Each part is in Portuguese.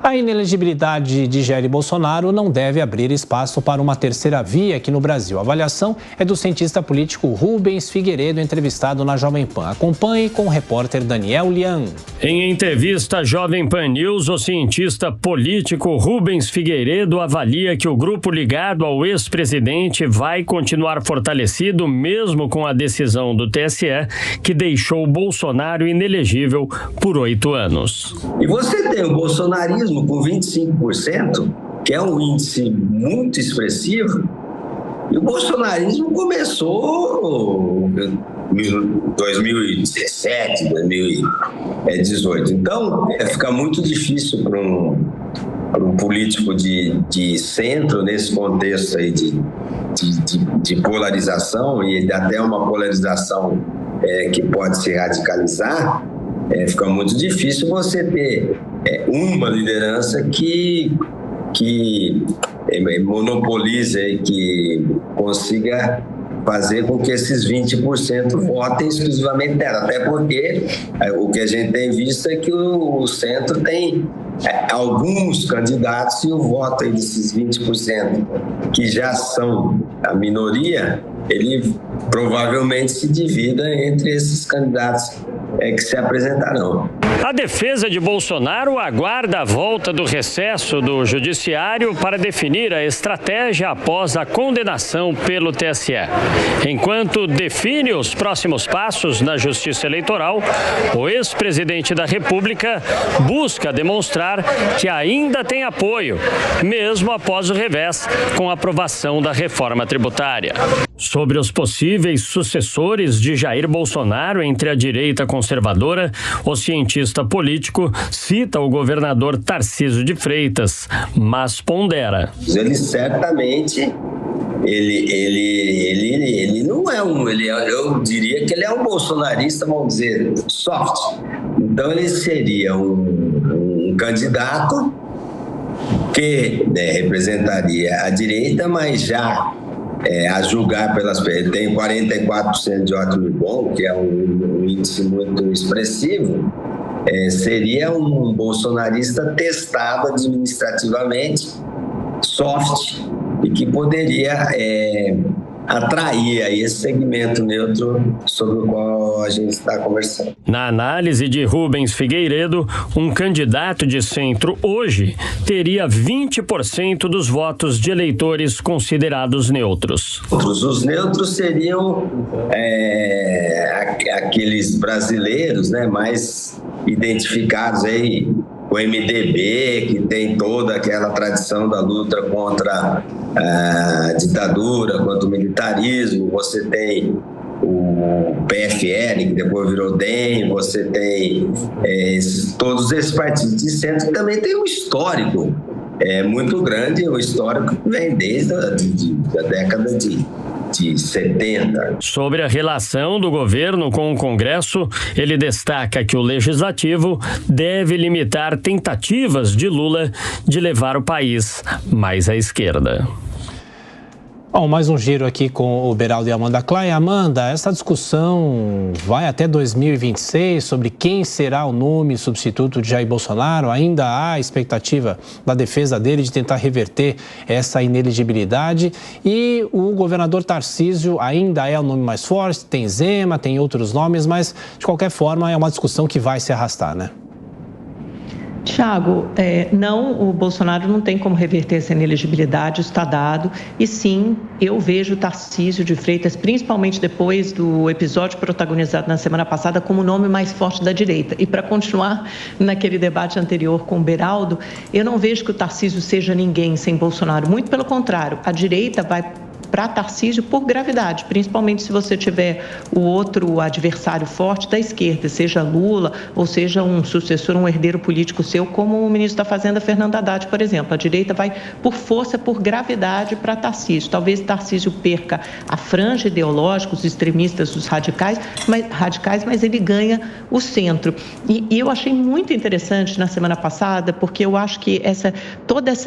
A inelegibilidade de Jair Bolsonaro não deve abrir espaço para uma terceira via aqui no Brasil. A avaliação é do cientista político Rubens Figueiredo, entrevistado na Jovem Pan. Acompanhe com o repórter Daniel Lian. Em entrevista à Jovem Pan News, o cientista político Rubens Figueiredo avalia que o grupo ligado ao ex-presidente vai continuar fortalecido mesmo com a decisão do TSE, que deixou Bolsonaro inelegível por 8 anos. E você tem o bolsonarismo com 25%, que é um índice muito expressivo, e o bolsonarismo começou em 2017, 2018. Então, fica muito difícil para um político de centro, nesse contexto aí de polarização, e até uma polarização que pode se radicalizar, fica muito difícil você ter uma liderança que monopolize e que consiga fazer com que esses 20% votem exclusivamente dela. Até porque o que a gente tem visto é que o centro tem alguns candidatos e o voto aí desses 20% que já são a minoria, ele provavelmente se divida entre esses candidatos que se apresentarão. A defesa de Bolsonaro aguarda a volta do recesso do Judiciário para definir a estratégia após a condenação pelo TSE. Enquanto define os próximos passos na Justiça Eleitoral, o ex-presidente da República busca demonstrar que ainda tem apoio, mesmo após o revés com a aprovação da reforma tributária. Sobre os possíveis sucessores de Jair Bolsonaro entre a direita conservadora, o cientista político cita o governador Tarcísio de Freitas, mas pondera. Ele certamente, ele não é eu diria que ele é um bolsonarista, vamos dizer, soft. Então ele seria um candidato que representaria a direita, mas já a julgar ele tem 44% de ótimo e bom, que é um índice muito expressivo, seria um bolsonarista testado administrativamente, soft, e que poderia atrair aí esse segmento neutro sobre o qual a gente está conversando. Na análise de Rubens Figueiredo, um candidato de centro hoje teria 20% dos votos de eleitores considerados neutros. Os neutros seriam aqueles brasileiros, mais identificados aí, o MDB, que tem toda aquela tradição da luta contra a ditadura, contra o militarismo. Você tem o PFL, que depois virou DEM, você tem todos esses partidos de centro que também tem um histórico muito grande, um histórico que vem desde a década de 70. Sobre a relação do governo com o Congresso, ele destaca que o Legislativo deve limitar tentativas de Lula de levar o país mais à esquerda. Bom, mais um giro aqui com o Beraldo e a Amanda Klein. Amanda, essa discussão vai até 2026 sobre quem será o nome substituto de Jair Bolsonaro. Ainda há expectativa da defesa dele de tentar reverter essa inelegibilidade. E o governador Tarcísio ainda é o nome mais forte, tem Zema, tem outros nomes, mas de qualquer forma é uma discussão que vai se arrastar, né? Tiago, não, o Bolsonaro não tem como reverter essa inelegibilidade, isso está dado. E sim, eu vejo o Tarcísio de Freitas, principalmente depois do episódio protagonizado na semana passada, como o nome mais forte da direita. E para continuar naquele debate anterior com o Beraldo, eu não vejo que o Tarcísio seja ninguém sem Bolsonaro. Muito pelo contrário, a direita vai para Tarcísio por gravidade, principalmente se você tiver o outro adversário forte da esquerda, seja Lula ou seja um sucessor, um herdeiro político seu, como o ministro da Fazenda, Fernando Haddad, por exemplo. A direita vai por força, por gravidade para Tarcísio. Talvez Tarcísio perca a franja ideológica, os extremistas, os radicais, mas ele ganha o centro. E eu achei muito interessante na semana passada, porque eu acho que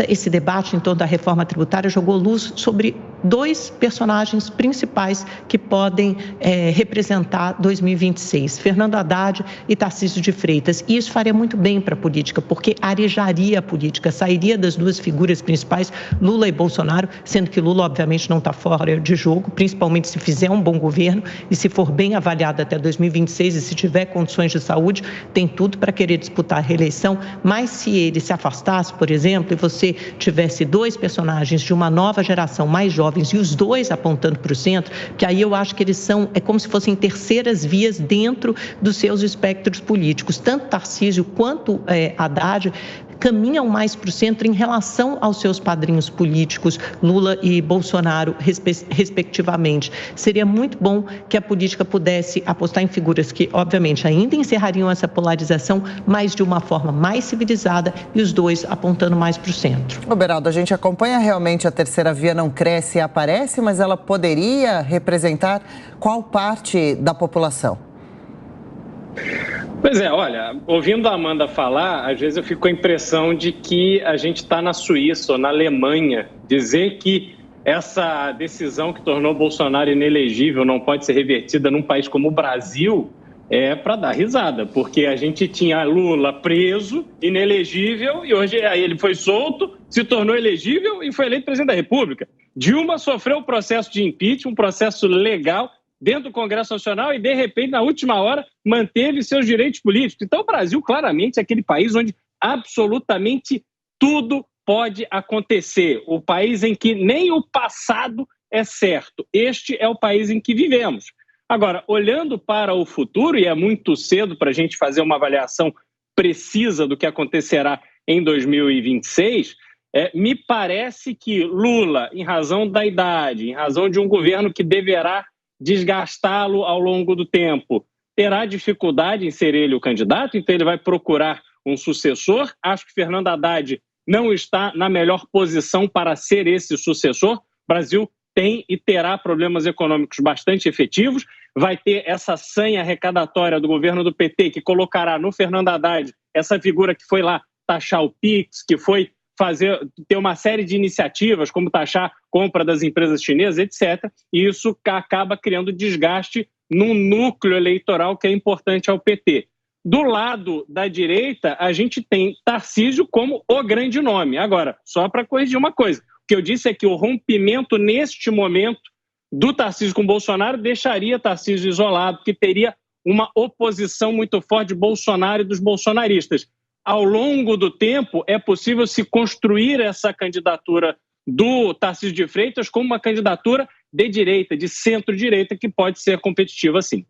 esse debate em torno da reforma tributária jogou luz sobre dois personagens principais que podem representar 2026, Fernando Haddad e Tarcísio de Freitas. E isso faria muito bem para a política, porque arejaria a política, sairia das duas figuras principais, Lula e Bolsonaro, sendo que Lula, obviamente, não está fora de jogo, principalmente se fizer um bom governo e se for bem avaliado até 2026 e se tiver condições de saúde, tem tudo para querer disputar a reeleição. Mas se ele se afastasse, por exemplo, e você tivesse dois personagens de uma nova geração mais jovens e os dois apontando para o centro, que aí eu acho que eles são, como se fossem terceiras vias dentro dos seus espectros políticos. Tanto Tarcísio quanto Haddad caminham mais para o centro em relação aos seus padrinhos políticos, Lula e Bolsonaro, respectivamente. Seria muito bom que a política pudesse apostar em figuras que, obviamente, ainda encerrariam essa polarização, mas de uma forma mais civilizada e os dois apontando mais para o centro. Ô, Beraldo, a gente acompanha realmente a terceira via não cresce e aparece, mas ela poderia representar qual parte da população? Pois é, olha, ouvindo a Amanda falar, às vezes eu fico com a impressão de que a gente está na Suíça ou na Alemanha. Dizer que essa decisão que tornou Bolsonaro inelegível não pode ser revertida num país como o Brasil é para dar risada, porque a gente tinha Lula preso, inelegível, e hoje aí ele foi solto, se tornou elegível e foi eleito presidente da República. Dilma sofreu o processo de impeachment, um processo legal, dentro do Congresso Nacional e, de repente, na última hora, manteve seus direitos políticos. Então, o Brasil, claramente, é aquele país onde absolutamente tudo pode acontecer. O país em que nem o passado é certo. Este é o país em que vivemos. Agora, olhando para o futuro, e é muito cedo para a gente fazer uma avaliação precisa do que acontecerá em 2026, me parece que Lula, em razão da idade, em razão de um governo que deverá desgastá-lo ao longo do tempo, terá dificuldade em ser ele o candidato, então ele vai procurar um sucessor. Acho que Fernando Haddad não está na melhor posição para ser esse sucessor. O Brasil tem e terá problemas econômicos bastante efetivos, vai ter essa sanha arrecadatória do governo do PT que colocará no Fernando Haddad essa figura que foi lá taxar o PIX, que foi ter uma série de iniciativas, como taxar compra das empresas chinesas, etc. E isso acaba criando desgaste num núcleo eleitoral que é importante ao PT. Do lado da direita, a gente tem Tarcísio como o grande nome. Agora, só para corrigir uma coisa, o que eu disse é que o rompimento, neste momento, do Tarcísio com Bolsonaro deixaria Tarcísio isolado, que teria uma oposição muito forte de Bolsonaro e dos bolsonaristas. Ao longo do tempo, é possível se construir essa candidatura do Tarcísio de Freitas como uma candidatura de direita, de centro-direita, que pode ser competitiva, sim.